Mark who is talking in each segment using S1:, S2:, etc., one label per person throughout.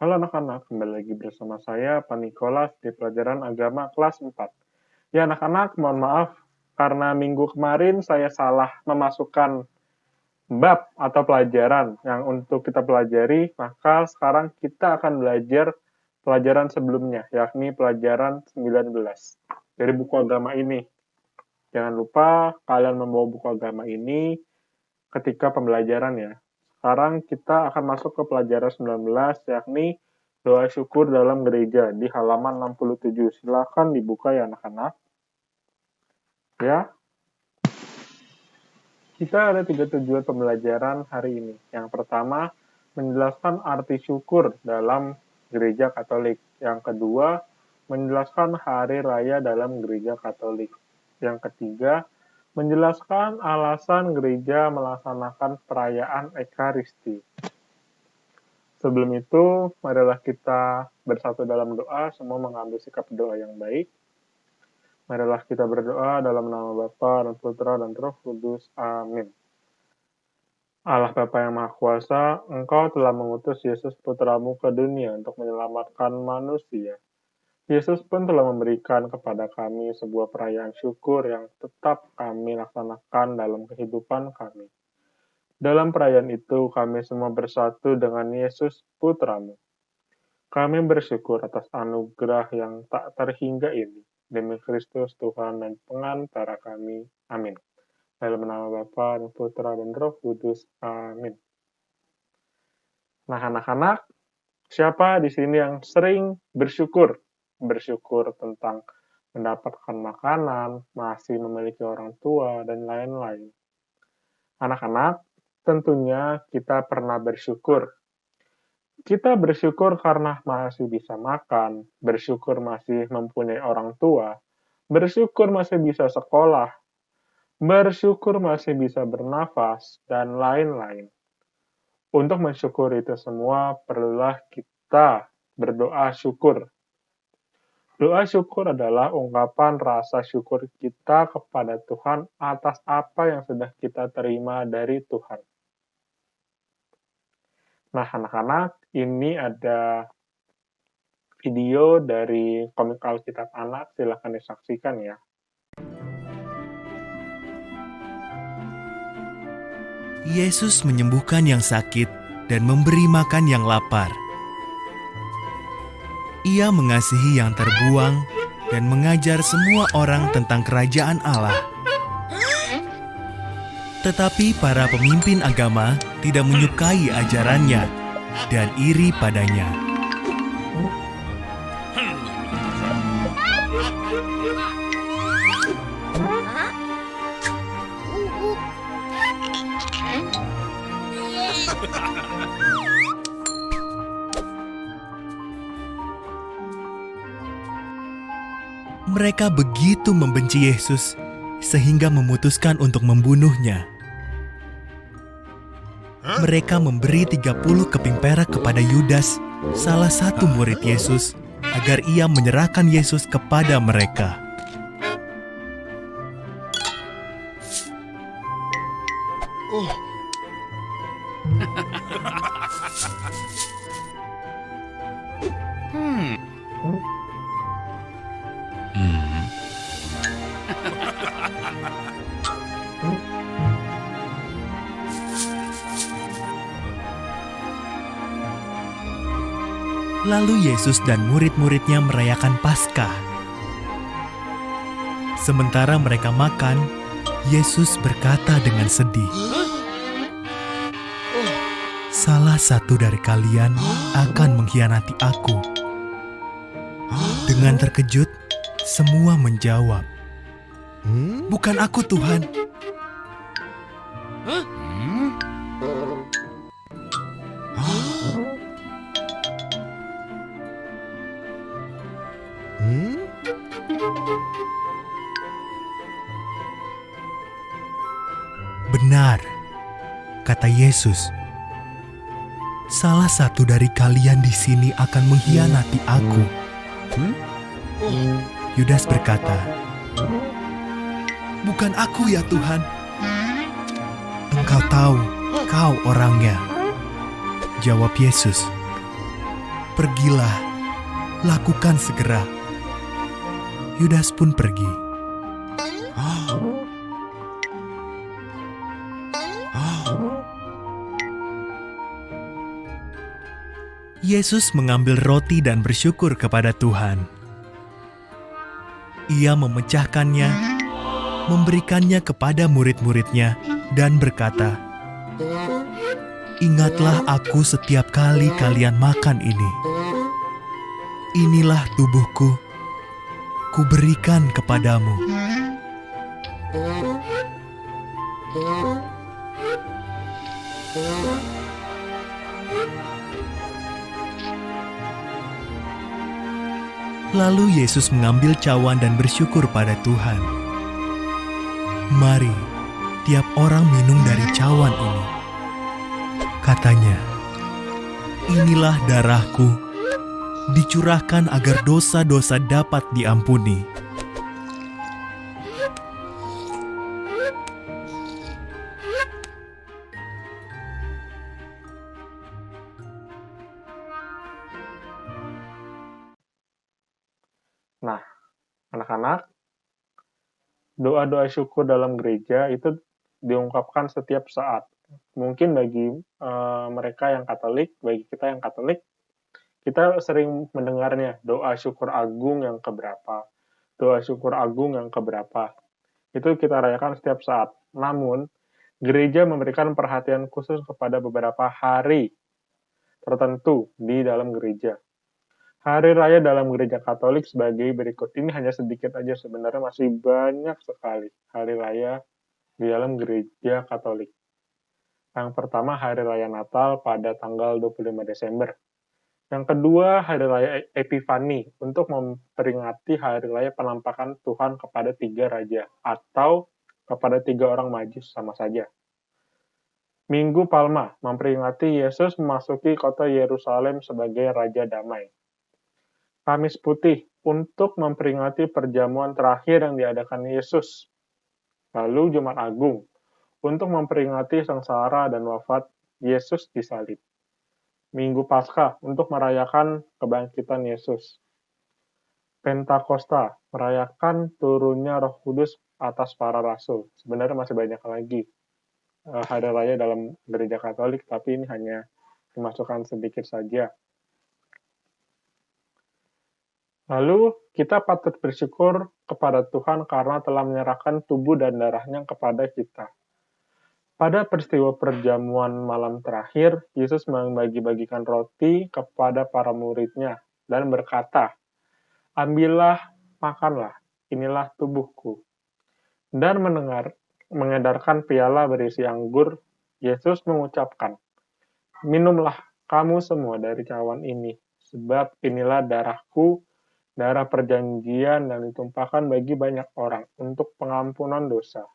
S1: Halo anak-anak, kembali lagi bersama saya, Pak Nikolas, di pelajaran agama kelas 4. Ya anak-anak, mohon maaf, karena minggu kemarin saya salah memasukkan bab atau pelajaran yang untuk kita pelajari, maka sekarang kita akan belajar pelajaran sebelumnya, yakni pelajaran 19 dari buku agama ini. Jangan lupa kalian membawa buku agama ini ketika pembelajaran ya. Sekarang kita akan masuk ke pelajaran 19, yakni doa syukur dalam gereja di halaman 67. Silakan dibuka ya anak-anak. Ya. Kita ada 3 tujuan pembelajaran hari ini. Yang pertama, menjelaskan arti syukur dalam gereja Katolik. Yang kedua, menjelaskan hari raya dalam gereja Katolik. Yang ketiga, menjelaskan alasan gereja melaksanakan perayaan Ekaristi. Sebelum itu, marilah kita bersatu dalam doa, semua mengambil sikap doa yang baik. Marilah kita berdoa dalam nama Bapa dan Putra dan Roh Kudus. Amin. Allah Bapa yang Maha Kuasa, Engkau telah mengutus Yesus Putramu ke dunia untuk menyelamatkan manusia. Yesus pun telah memberikan kepada kami sebuah perayaan syukur yang tetap kami laksanakan dalam kehidupan kami. Dalam perayaan itu, kami semua bersatu dengan Yesus Putramu. Kami bersyukur atas anugerah yang tak terhingga ini. Demi Kristus Tuhan dan pengantara kami. Amin. Dalam nama Bapa dan Putra dan Roh Kudus. Amin. Nah, anak-anak, siapa di sini yang sering bersyukur? Bersyukur tentang mendapatkan makanan, masih memiliki orang tua, dan lain-lain. Anak-anak, tentunya kita pernah bersyukur. Kita bersyukur karena masih bisa makan, bersyukur masih mempunyai orang tua, bersyukur masih bisa sekolah, bersyukur masih bisa bernafas, dan lain-lain. Untuk mensyukuri itu semua, perlulah kita berdoa syukur. Doa syukur adalah ungkapan rasa syukur kita kepada Tuhan atas apa yang sudah kita terima dari Tuhan. Nah, anak-anak, ini ada video dari komik Alkitab Anak, silahkan disaksikan ya.
S2: Yesus menyembuhkan yang sakit dan memberi makan yang lapar. Ia mengasihi yang terbuang dan mengajar semua orang tentang kerajaan Allah. Tetapi para pemimpin agama tidak menyukai ajarannya dan iri padanya. Mereka begitu membenci Yesus sehingga memutuskan untuk membunuhnya. Mereka memberi 30 keping perak kepada Yudas, salah satu murid Yesus, agar ia menyerahkan Yesus kepada mereka. Lalu Yesus dan murid-muridnya merayakan Paskah. Sementara mereka makan, Yesus berkata dengan sedih, "Salah satu dari kalian akan mengkhianati aku." Dengan terkejut, semua menjawab, "Bukan aku, Tuhan." "Benar," kata Yesus. "Salah satu dari kalian di sini akan mengkhianati aku." Yudas berkata, "Bukan aku ya Tuhan." "Engkau tahu, kau orangnya," jawab Yesus. Pergilah, lakukan segera. Yudas pun pergi. Yesus mengambil roti dan bersyukur kepada Tuhan. Ia memecahkannya, memberikannya kepada murid-muridnya, dan berkata, "Ingatlah aku setiap kali kalian makan ini. Inilah tubuhku, kuberikan kepadamu." Lalu Yesus mengambil cawan dan bersyukur pada Tuhan. "Mari, tiap orang minum dari cawan ini," katanya. "Inilah darahku, dicurahkan agar dosa-dosa dapat diampuni."
S1: Nah, anak-anak, doa-doa syukur dalam gereja itu diungkapkan setiap saat. Mungkin bagi mereka yang Katolik, bagi kita yang Katolik, kita sering mendengarnya, doa syukur agung yang keberapa, doa syukur agung yang keberapa. Itu kita rayakan setiap saat. Namun, gereja memberikan perhatian khusus kepada beberapa hari tertentu di dalam gereja. Hari raya dalam gereja Katolik sebagai berikut. Ini hanya sedikit aja, sebenarnya masih banyak sekali hari raya di dalam gereja Katolik. Yang pertama, hari raya Natal pada tanggal 25 Desember. Yang kedua, hari raya Epifani untuk memperingati hari raya penampakan Tuhan kepada 3 raja atau kepada 3 orang Majus sama saja. Minggu Palma memperingati Yesus memasuki kota Yerusalem sebagai Raja Damai. Kamis Putih untuk memperingati perjamuan terakhir yang diadakan Yesus. Lalu Jumat Agung untuk memperingati sengsara dan wafat Yesus di salib. Minggu Paskah untuk merayakan kebangkitan Yesus. Pentakosta merayakan turunnya Roh Kudus atas para rasul. Sebenarnya masih banyak lagi hari raya dalam gereja Katolik, tapi ini hanya dimasukkan sedikit saja. Lalu, kita patut bersyukur kepada Tuhan karena telah menyerahkan tubuh dan darahnya kepada kita. Pada peristiwa perjamuan malam terakhir, Yesus membagi-bagikan roti kepada para muridnya dan berkata, "Ambillah, makanlah, inilah tubuhku." Dan mengedarkan piala berisi anggur, Yesus mengucapkan, "Minumlah kamu semua dari cawan ini, sebab inilah darahku, darah perjanjian yang ditumpahkan bagi banyak orang untuk pengampunan dosa."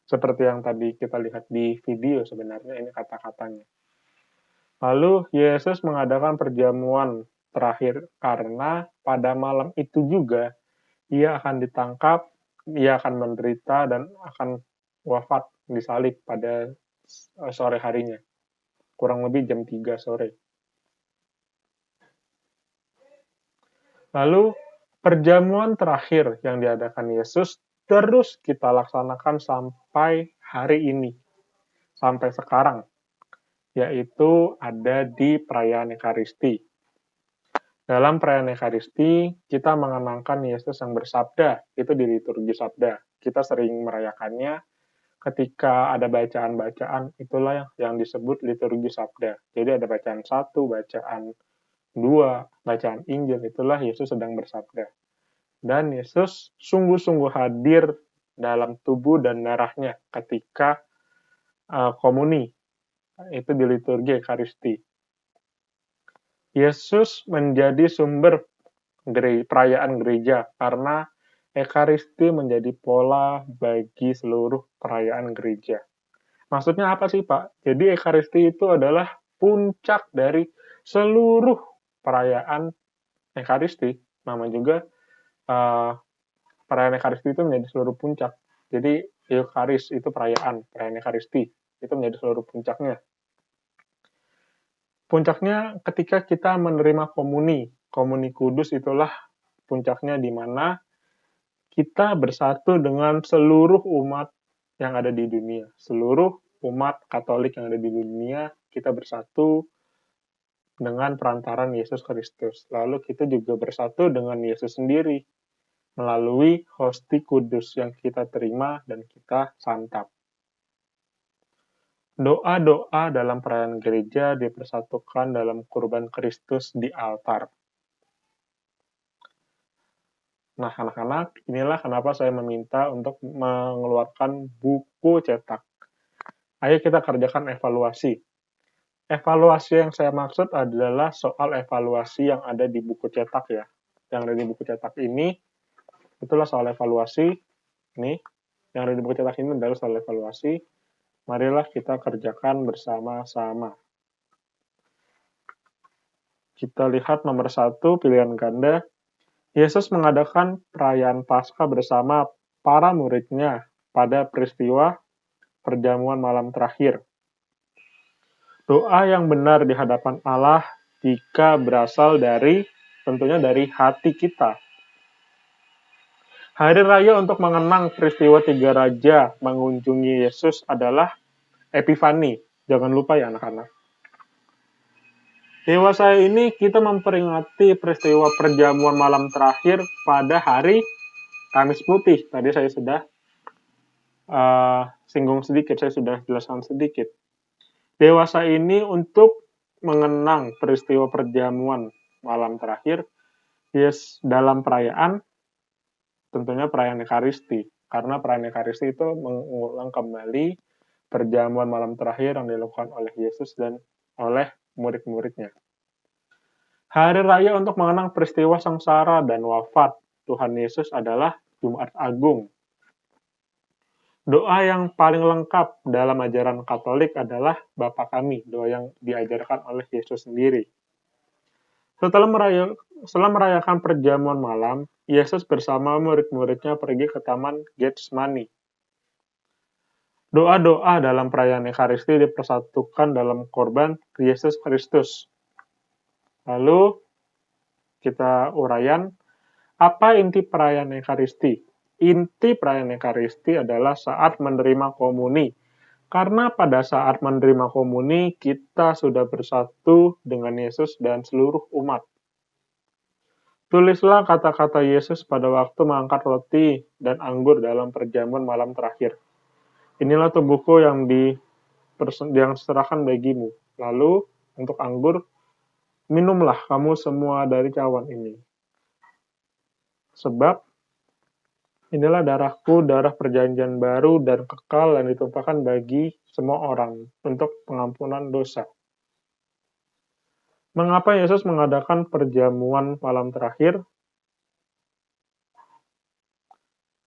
S1: Seperti yang tadi kita lihat di video, sebenarnya ini kata-katanya. Lalu Yesus mengadakan perjamuan terakhir karena pada malam itu juga ia akan ditangkap, ia akan menderita dan akan wafat disalib pada sore harinya. Kurang lebih jam 3 sore. Lalu, perjamuan terakhir yang diadakan Yesus terus kita laksanakan sampai hari ini, sampai sekarang, yaitu ada di perayaan Ekaristi. Dalam perayaan Ekaristi, kita mengenangkan Yesus yang bersabda, itu di liturgi sabda. Kita sering merayakannya ketika ada bacaan-bacaan, itulah yang disebut liturgi sabda. Jadi ada bacaan 1, bacaan 2, bacaan Injil, itulah Yesus sedang bersabda. Dan Yesus sungguh-sungguh hadir dalam tubuh dan darahnya ketika komuni, itu di liturgi Ekaristi. Yesus menjadi sumber perayaan gereja karena Ekaristi menjadi pola bagi seluruh perayaan gereja. Maksudnya apa sih, Pak? Jadi Ekaristi itu adalah puncak dari seluruh perayaan Ekaristi. Nama juga perayaan Ekaristi itu menjadi seluruh puncak. Jadi Eukaris itu perayaan Ekaristi. Itu menjadi seluruh puncaknya. Puncaknya ketika kita menerima komuni. Komuni kudus itulah puncaknya di mana kita bersatu dengan seluruh umat yang ada di dunia. Seluruh umat Katolik yang ada di dunia, kita bersatu dengan perantaran Yesus Kristus. Lalu kita juga bersatu dengan Yesus sendiri melalui hosti kudus yang kita terima dan kita santap. Doa-doa dalam perayaan gereja dipersatukan dalam kurban Kristus di altar. Nah, anak-anak, inilah kenapa saya meminta untuk mengeluarkan buku cetak. Ayo kita kerjakan evaluasi. Evaluasi yang saya maksud adalah soal evaluasi yang ada di buku cetak ya. Yang ada di buku cetak ini, itulah soal evaluasi. Nih, yang ada di buku cetak ini adalah soal evaluasi. Marilah kita kerjakan bersama-sama. Kita lihat nomor 1, pilihan ganda. Yesus mengadakan perayaan Paskah bersama para muridnya pada peristiwa perjamuan malam terakhir. Doa yang benar di hadapan Allah jika berasal tentunya dari hati kita. Hari raya untuk mengenang peristiwa 3 raja mengunjungi Yesus adalah Epifani. Jangan lupa ya anak-anak. Dewasa ini kita memperingati peristiwa perjamuan malam terakhir pada hari Kamis Putih. Tadi saya sudah singgung sedikit, saya sudah jelaskan sedikit. Dewasa ini untuk mengenang peristiwa perjamuan malam terakhir dalam perayaan, tentunya perayaan Ekaristi. Karena perayaan Ekaristi itu mengulang kembali perjamuan malam terakhir yang dilakukan oleh Yesus dan oleh murid-muridnya. Hari raya untuk mengenang peristiwa sengsara dan wafat Tuhan Yesus adalah Jumat Agung. Doa yang paling lengkap dalam ajaran Katolik adalah Bapa Kami, doa yang diajarkan oleh Yesus sendiri. Setelah merayakan perjamuan malam, Yesus bersama murid-muridnya pergi ke Taman Getsemani. Doa-doa dalam perayaan Ekaristi dipersatukan dalam korban Yesus Kristus. Lalu, kita uraian, apa inti perayaan Ekaristi? Inti perayaan Ekaristi adalah saat menerima komuni. Karena pada saat menerima komuni, kita sudah bersatu dengan Yesus dan seluruh umat. Tulislah kata-kata Yesus pada waktu mengangkat roti dan anggur dalam perjamuan malam terakhir. Inilah tubuhku yang diserahkan bagimu. Lalu, untuk anggur, minumlah kamu semua dari cawan ini. Sebab, inilah darahku, darah perjanjian baru dan kekal yang ditumpahkan bagi semua orang untuk pengampunan dosa. Mengapa Yesus mengadakan perjamuan malam terakhir?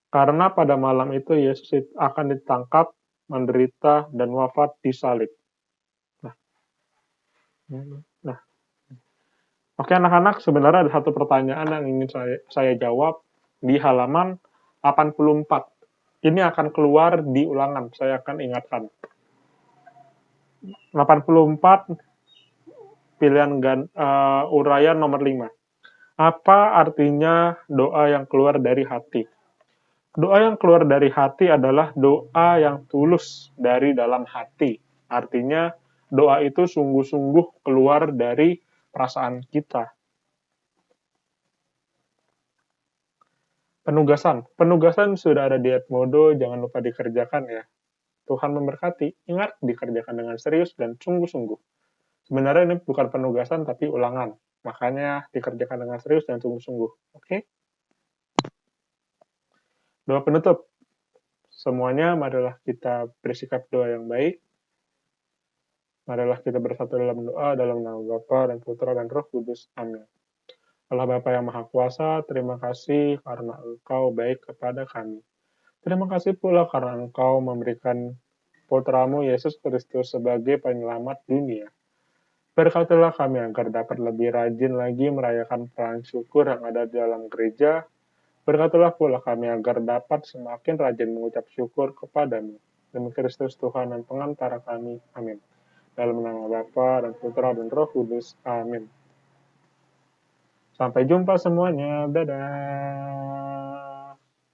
S1: Karena pada malam itu Yesus akan ditangkap, menderita, dan wafat di salib. Nah. Oke anak-anak, sebenarnya ada satu pertanyaan yang ingin saya jawab di halaman 84. Ini akan keluar di ulangan, saya akan ingatkan. 84, pilihan uraian nomor 5. Apa artinya doa yang keluar dari hati? Doa yang keluar dari hati adalah doa yang tulus dari dalam hati. Artinya, doa itu sungguh-sungguh keluar dari perasaan kita. Penugasan sudah ada di Edmodo, jangan lupa dikerjakan ya. Tuhan memberkati, ingat dikerjakan dengan serius dan sungguh-sungguh. Sebenarnya ini bukan penugasan, tapi ulangan. Makanya dikerjakan dengan serius dan sungguh-sungguh. Oke? Doa penutup. Semuanya, marilah kita bersikap doa yang baik. Marilah kita bersatu dalam doa, dalam nama Bapa dan Putra dan Roh Kudus. Amin. Allah Bapa yang Maha Kuasa, terima kasih karena Engkau baik kepada kami. Terima kasih pula karena Engkau memberikan Putramu Yesus Kristus sebagai penyelamat dunia. Berkatilah kami agar dapat lebih rajin lagi merayakan perayaan syukur yang ada di dalam gereja. Berkatilah pula kami agar dapat semakin rajin mengucap syukur kepadamu. Demi Kristus Tuhan dan pengantara kami. Amin. Dalam nama Bapa dan Putra dan Roh Kudus. Amin. Sampai jumpa semuanya. Dadah.